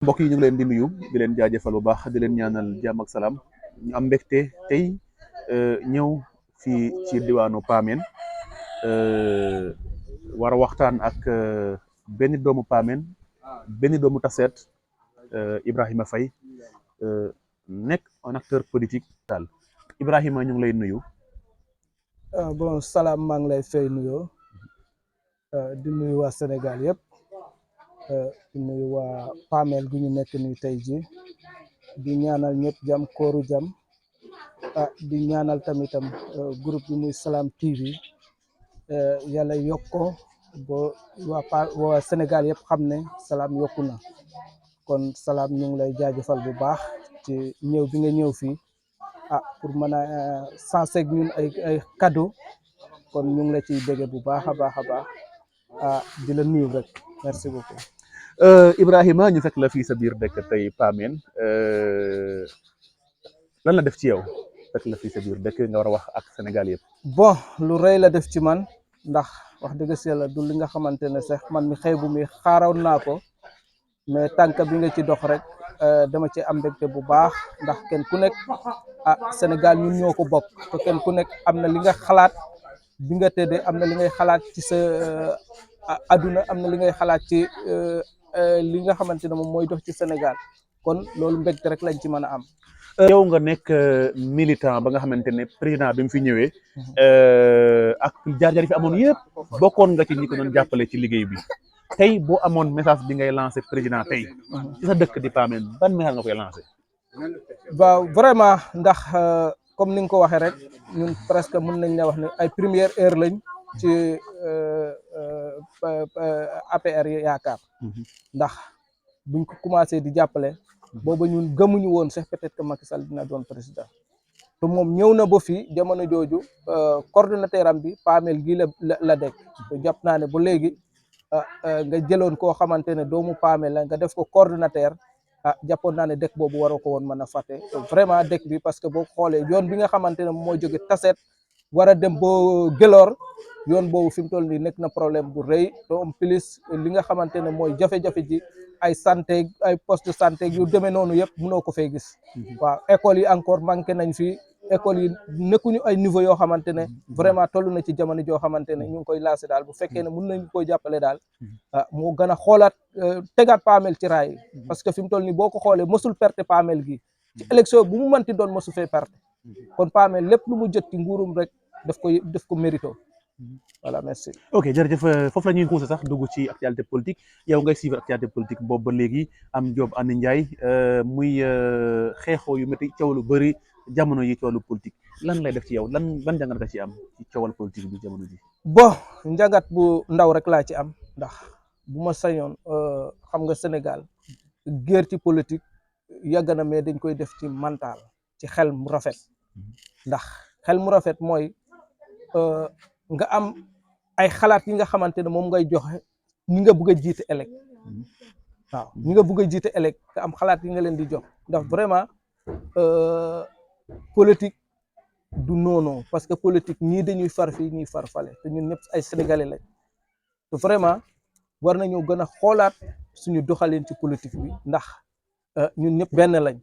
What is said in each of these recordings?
mbokk yi ñu ngi leen di nuyu di leen jaajëfal bu baax di leen ñaanal jàmm ak salaam ñu am mbégte tey ñëw fii ci diwaanu Pamène war a waxtaan ak benn doomu Pamène benn doomu Tassette Ibrahima Faye nekk un acteur politique daal Ibrahima ñu ngi lay nuyu. Bon salaam maa ngi lay fay nuyoo di nuyu waa Sénégal yëpp di nuyu waa Pamel gi ñu nekk nii tey jii di ñaanal ñëpp jàmm kooru jàmm di ñaanal tamitam groupe bi muy Salam TV yàlla yokk ko ba waa Sénégal yëpp xam ne Salam yokku na kon Salam ñu ngi lay jaajëfal bu baax ci ñëw bi nga ñëw fii pour mën a sensé ñun ay cadeau kon ñu ngi la ciy bége bu baax a baax di la nuyu rek merci beaucoup. Ibrahima ñu fekk la fii sa biir dëkk tey Pamène lan la def ci yow fekk la fii sa biir dëkk nga war a wax ak Sénégal yëpp. Bon lu rëy la def ci man ndax wax dëgg si yàlla du li nga xamante ne sax man mi xëy bu mi xaaraw naa ko mais tànk bi nga ci dox rek dama ci am mbégte bu baax ndax kenn ku nekk Sénégal ñun ñoo ko bokk te kenn ku nekk am na li nga xalaat bi nga tëddee am na li ngay xalaat ci sa aduna am na li ngay xalaat ci li nga xamante ne moom mooy dox ci Sénégal kon loolu mbégte rek lañ ci mën a am. yow nga nekk militant ba nga xamante ne président bi mu fi ñëwee ak jaar-jaar fi amoon yëpp bokkoon nga ci ñi ko doon jàppale ci liggéey bi tey boo amoon message bi ngay lancé président tey ci sa dëkk di Pamène ban message nga koy lancé. waaw vraiment ndax comme ni nga ko waxee rek ñun presque mën nañ la wax ne ay première heure lañ ci APR yaakaar ndax buñ ko commencé di jàppale booba ñun gëmuñu woon sax peut-être que Macky Sall dina doon président te moom ñëw na ba fii jamono jooju coordonnateur am bi Pamel gii la dekk te jàpp naa ne ba léegi nga jëloon koo xamante ne doomu Pamel la nga def ko coordonnateur jàppoon naa ne dëkk boobu waroo ko woon mën a fàtte vraiment dëkk bi parce que boo xoolee yoon bi nga xamante ne mooy jóge Tassette war a dem boo Gelor yoon boobu fi mu toll nii nekk na problème bu rëy te en plus li nga xamante ne mooy jafe-jafe ji ay santé ay poste de santé yu demee noonu yëpp mënoo ko fay gis waaw école yi encore manqué nañ fi école yi nekkuñu ay niveau yoo xamante ne vraiment toll na ci jamono joo xamante ne ñu ngi koy lancé daal bu fekkee ne mën nañu koy jàppale daal moo gën a xoolaat tegaat Pamel ci raay parce que fi mu toll nii boo ko xoolee mosul perte Pamel gi ci élection bu mu mënti doon mosu fee perte kon Pamel lépp lu mu jot ci nguurum rek daf ko mérito voilà merci. ok jërëjëf foofu la ñuy xuuse sax dugg ci actualité politique yow ngay suivre actualité politique boobu ba léegi am Diop Andi Ndiaye muy xeexoo yu métti coow lu bëri jamono yi coowlu politique lan lay def ci yow ban jàngat nga ci am ci coowal politique bi jamono ji. bon njàngat bu ndaw rek laa ci am ndax bu ma sañoon xam nga Sénégal guerre ci politique yàgg na mais dañ koy def ci mental ci xel mu rafet ndax xel mu rafet mooy nga am ay xalaat yi nga xamante ne moom ngay joxe ñi nga bëgg a jiite ëllëg waaw ñi nga bëgg a jiite ëllëg nga am xalaat yi nga leen di jox ndax vraiment politique du noonu parce que politique ñii dañuy far fii ñuy far fale te ñun ñëpp ay sénégalais lañ te vraiment war nañoo gën a xoolaat suñu doxalin ci politique bi ndax ñun ñëpp benn lañ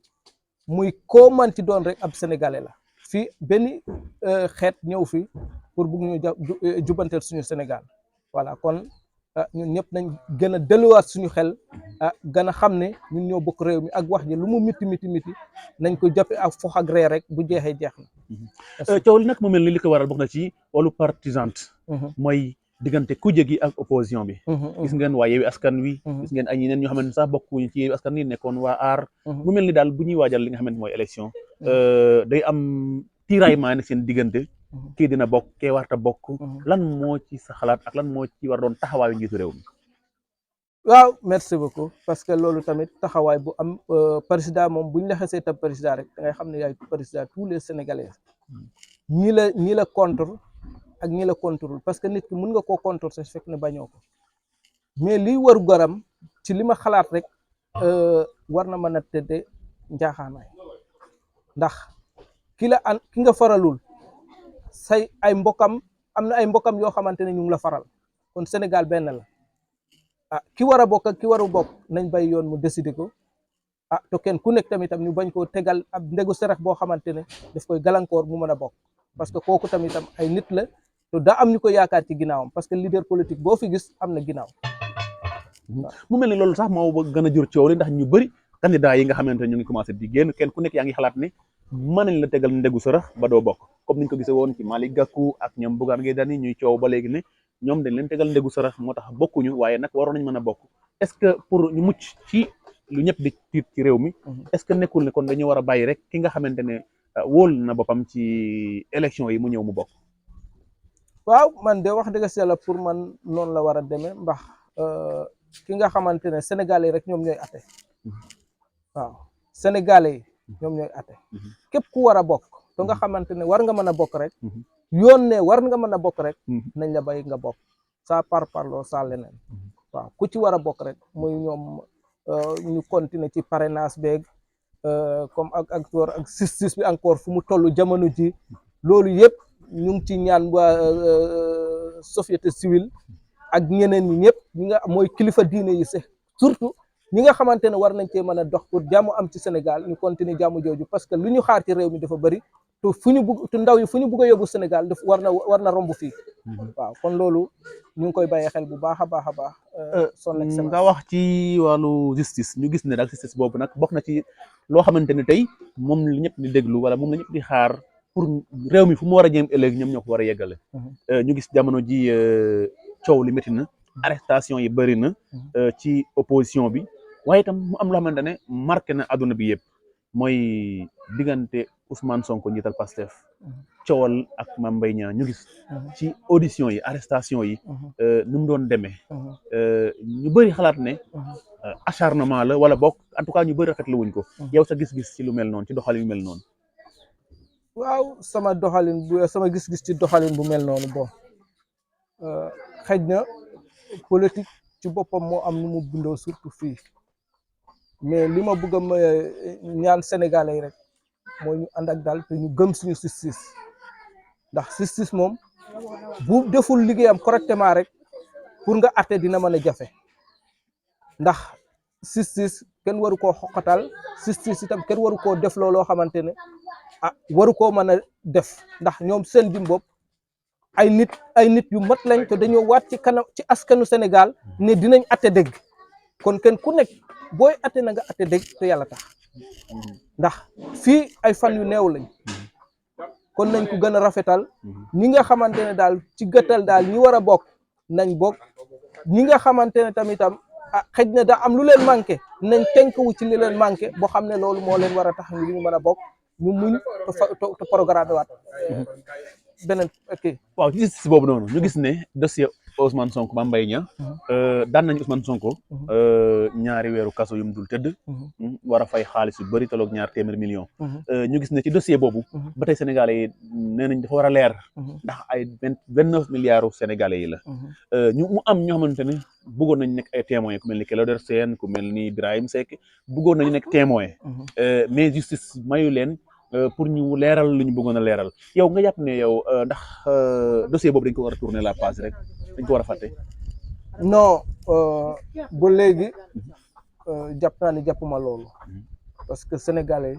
muy koo manti doon rek ab sénégalais la fii benn xeet ñëw fi pour bugg ñu jubanteel suñu Sénégal voilà kon ñun ñëpp nañ gën a delluwaat suñu xel gën a xam ne ñun ñoo bokk réew mi ak wax ji lu mu miti nañ ko jàppe ak fox ak ree rek bu jeexee jeex na. coow li nag mu mel ni li ko waral bokk na ci wàllu partisante mooy diggante kuje gi ak opposition bi. gis ngeen waa Yewwi Askan Wi. gis ngeen ay ñeneen ñoo xamante ne sax bokkuñu ci Yewwi Askan Wi nekkoon waa aar. mu mel ni daal bu ñuy waajal li nga xamante mooy élection day am tiraillement ne seen diggante. kii dina bokk kee warta bokk. lan moo ci sa xalaat ak lan moo ci war doon taxawaayu njiitu réew mi. waaw merci beaucoup parce que loolu tamit taxawaay bu am président moom bu ñu la xasee tam président rek da ngay xam ne yaay président tous les sénégalais ñi la contre ak ñi la contrôle parce que nit ki mën nga koo contre sa fekk ne bañoo ko mais liy waru garam ci li ma xalaat rek war na mën a tëdde njaaxaanaay ndax ki nga faralul say ay mbokam am na ay mbokam yoo xamante ne ñu ngi la faral kon Sénégal benn la ki war a bokk ak ki waru bokk nañ bay yoon mu décider ko ah te kenn ku nekk tamitam ñu bañ koo tegal ab ndegu sarax boo xamante ne daf koy gàllankoor mu mën a bokk parce que kooku tamitam ay nit la te daa am ñu ko yaakaar ci ginnaawam parce que leader politique boo fi gis am na ginnaaw. mu mel ni loolu sax moo gën a jur coow li ndax ñu bëri candidat yi nga xamante ne ñu ngi commencé di génn kenn ku nekk yaa ngi xalaat ne mën nañ la tegal ndegu sarax ba doo bokk comme niñ ko gisee woon ci Malick Gakou ak ñoom Bougane Gueye Dany ñuy coow ba léegi ne ñoom dañ leen tegal ndegu sarax moo tax bokkuñu waaye nag waroon nañ mën a bokk est-ce que pour ñu mucc ci lu ñëpp di tiit ci réew mi est-ce que nekkul ne kon dañu war a bàyyi rek ki nga xamante ne wóol na boppam ci élection yi mu ñëw mu bokk. waaw man de wax dëgg yàlla pour man noonu la war a demee ndax ki nga xamante ne sénégalais rek ñoom ñooy atte waaw sénégalais yi ñoom ñooy atte képp ku war a bokk te nga xamante ne war nga mën a bokk rek yoon ne war nga mën a bokk rek nañ la bay nga bokk saa parloo saa leneen waaw ku ci war a bokk rek muy ñoom ñu continuer ci parrainage beeg comme ak justice bi encore fu mu toll jamono ji loolu yëpp ñu ngi ci ñaan waa société civile ak ñeneen ñi ñëpp ñi nga mooy kilifa diine yi sax surtout ñi nga xamante ne war nañ cee mën a dox pour jàmm am ci Sénégal ñu continuer jàmm jooju parce que lu ñu xaar ci réew mi dafa bëri te fu ñu bugg te ndaw yi fu ñu bugg a yóbbu Sénégal daf war na romb fii waaw kon loolu ñu ngi koy bàyyi xel bu baax a baax a baax. son excellence nga wax ci wàllu justice ñu gis ne daal justice boobu nag bokk na ci loo xamante ne tey moom la ñëpp di déglu wala moom la ñëpp di xaar pour réew mi fu mu war a jëm ëllëg ñoom ñoo ko war a yeggale. ñu gis jamono ji coow li métti na arrestation yi bëri na ci opposition bi waaye itam mu am loo xamante ne marqué na adduna bi yëpp mooy diggante Ousmane Sonko njiital Pastef coowal ak Mame Mbaye Niang ñu gis ci audition yi arrestation yi nu mu doon demee ñu bëri xalaat ne acharnement la wala bokk en tout cas ñu bëri rafetlu wuñ ko yow sa gis-gis ci lu mel noonu ci doxalin yu mel noonu. waaw sama gis-gis ci doxalin bu mel noonu bon xëj na politique ci boppam moo am nu mu bindoo surtout fii mais li ma bëgg a ñaan sénégalais yi rek mooy ñu ànd ak daal te ñu gëm suñu justice ndax justice moom bu deful liggéeyam correctement rek pour nga atte dina mën a jafe ndax justice kenn waru koo xoqatal justice itam kenn waru koo def looloo xamante ne waru koo mën a def ndax ñoom seen jëm bopp ay nit yu mat lañ te dañoo waat ci kanam ci askanu Sénégal ne dinañ atte dëgg kon kenn ku nekk booy atte na nga atte dëgg te yàlla tax ndax fii ay fan yu néew lañ kon nañ ko gën a rafetal ñi nga xamante ne daal ci gëttal daal ñi war a bokk nañ bokk ñi nga xamante ne tamitam xëj na daa am lu leen manqué nañ tënkuwu ci li leen manqué boo xam ne loolu moo leen war a tax ñu mën a bokk ñu muñ te programme waat beneen ok. waaw ci justice boobu noonu ñu gis ne dossier Ousmane Sonko Mame Mbaye Niang daan nañ Ousmane Sonko ñaari weeru kaso yu mu dul tëdd war a fay xaalis yu bëri tolloog 200 millions ñu gis ne ci dossier boobu ba tey sénégalais yi nee nañ dafa war a leer ndax ay 29 milliards sénégalais yi la mu am ñoo xamante ne bëggoon nañ nekk ay témoins ku mel ni Clédor Sène ku mel ni Birahim Seck bëggoon nañu nekk témoin mais justice mayu leen pour ñu leeral lu ñu bëggoon a leeral yow nga jàpp ne yow ndax dossier boobu dañ ko war a tourner la page rek dañ ko war a fàtte. non ba léegi jàpp naa ne jàppuma loolu parce que sénégalais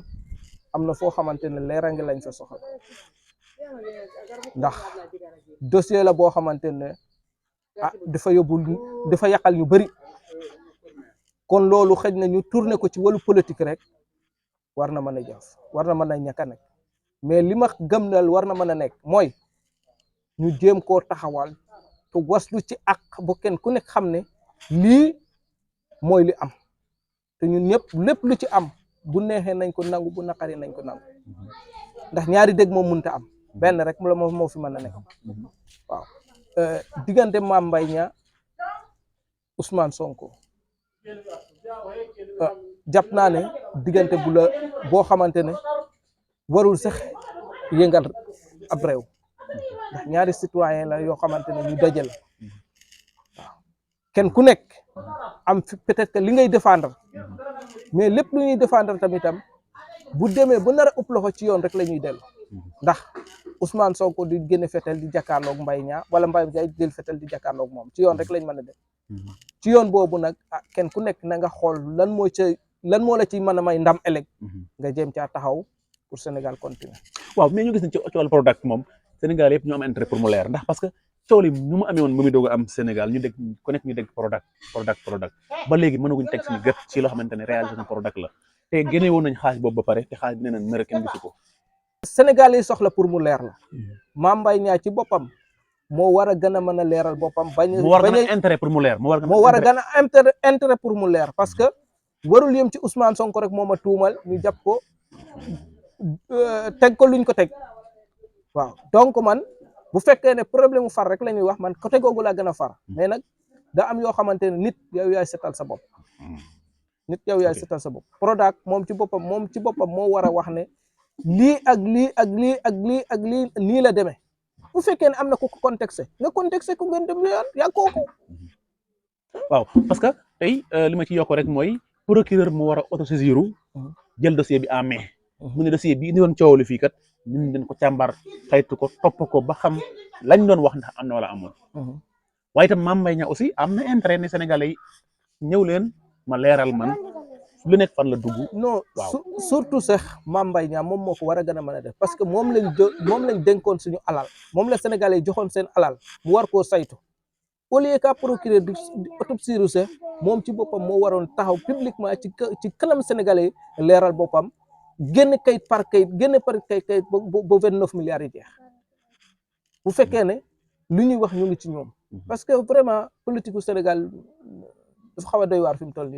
am na foo xamante ne leerange lañ fa soxla ndax dossier la boo xamante ne dafa yàqal ñu bëri kon loolu xëj na ñu tourner ko ci wàllu politique rek war na mën a jaf war na mën a ñàkk a nekk mais li ma gëm nal war na mën a nekk mooy ñu jéem koo taxawal te waslu ci ak ba kenn ku nekk xam ne lii mooy li am te ñun ñëpp lépp lu ci am bu neexee nañ ko nangu bu naqari nañ ko nangu ndax ñaari dégg moom mënta am benn rek la moo fi mën a nekk waaw diggante Mame Mbaye Niang Ousmane Sonko jàpp naa ne diggante bu la boo xamante ne warul sax yëngal ab réew ndax ñaari citoyen la yoo xamante ne ñu dajal waaw kenn ku nekk am peut-être que li ngay défendre mais lépp lu ñuy défendre tamitam bu demee bu nar a ëpp loxo ci yoon rek la ñuy dellu ndax Ousmane Sonko di génne fetel di jàkkaarloog Mbaye Niang wala Mbaye Niang jël fetel di jàkkaarloog moom ci yoon rek lañ mën a def ci yoon boobu nag kenn ku nekk na nga xool lan mooy ca lan moo la ci mën a may ndam ëllëg nga jéem caa taxaw pour Sénégal continuer. waaw mais ñu gis ne ci wàllu Prodac moom Sénégal yëpp ñu am intérêt pour mu leer ndax parce que coow li nu mu amee woon ba muy doog a am Sénégal ñu dégg ku nekk ñu dégg Prodac ba léegi mënaguñ teg suñu gët ci loo xamante ne réalisation Prodac la te génne woon nañ xaalis boobu ba pare te xaalis bi nee nañ mër kenn gisu ko. Sénégal yi soxla pour mu leer la Mame Mbaye Niang ci boppam moo war a gën a mën a leeral boppam. moo war a gën a intérêt pour mu leer moo war a gën a intérêt pour mu leer parce que warul yem ci Ousmane Sonko rek moom a tuumal ñu jàpp ko teg ko luñ ko teg waaw donc man bu fekkee ne problème mu far rek la ñuy wax man côté googu laa gën a far mais nag da am yoo xamante ne nit yow yaay setal sa bopp. nit yow yaay setal sa bopp Prodac moom ci boppam moo war a wax ne lii ak lii ak lii ak lii ak lii nii la demee bu fekkee ne am na ku ko contexte nga contexte ku ngeen dem yaa kooku. waaw parce que tey li ma ci yokk rek mooy procureur mu war a autosaisir jël dossier bi en main. mu ne dossier bi indi woon coow li fii kat ñun dañ ko càmbar xaytu ko topp ko ba xam lañ doon wax ndax am na wala amul. waaye itam Mame Mbaye Niang aussi am na intérêt ne Sénégalais yi ñëw leen ma leeral man lu nekk fan la dugg. non surtout sax Mame Mbaye Niang moom moo ko war a gën a mën a def parce que moom lañ dénkoon suñu alal moom la Sénégalais yi joxoon seen alal mu war koo saytu au lieu que procureur di autopsie sax moom ci boppam moo waroon taxaw publiquement ci kanam Sénégalais yi leeral boppam génn kayit par kayit ba 29 milliards yi jeex bu fekkee ne lu ñuy wax ñu ngi ci ñoom parce que vraiment politique u Sénégal dafa xaw a doy waar fi mu toll nii.